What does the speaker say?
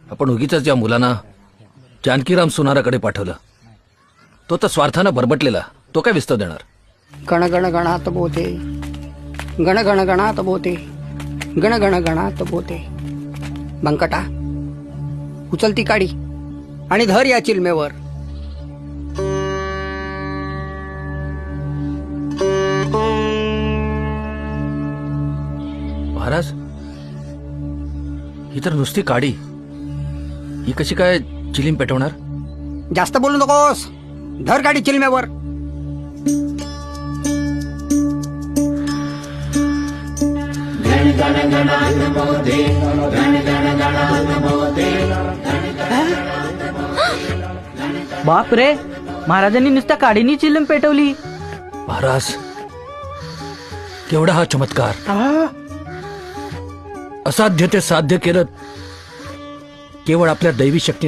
आपण उगीच या मुलांना जानकीराम सुनाराकडे पाठवलं. तो तर स्वार्थानं बरबटलेला, तो काय विस्तव देणार. गण गण गणात बोते, गण गण गणात बोते, गण गण गणात बोते. बंकटा उचल ती काडी आणि धर या चिलमेवर. महाराज, ही तर नुसती काडी, ही कशी काय चिलीम पेटवणार. जास्त बोलू नकोस, धर गाडी चिलमेवर. बाप रे, महाराजांनी नुसत्या काडीनी चिलम पेटवली. महाराज, केवढा हा चमत्कार. असाध्य ते साध्य केलं केवळ आपल्या दैवी शक्ती.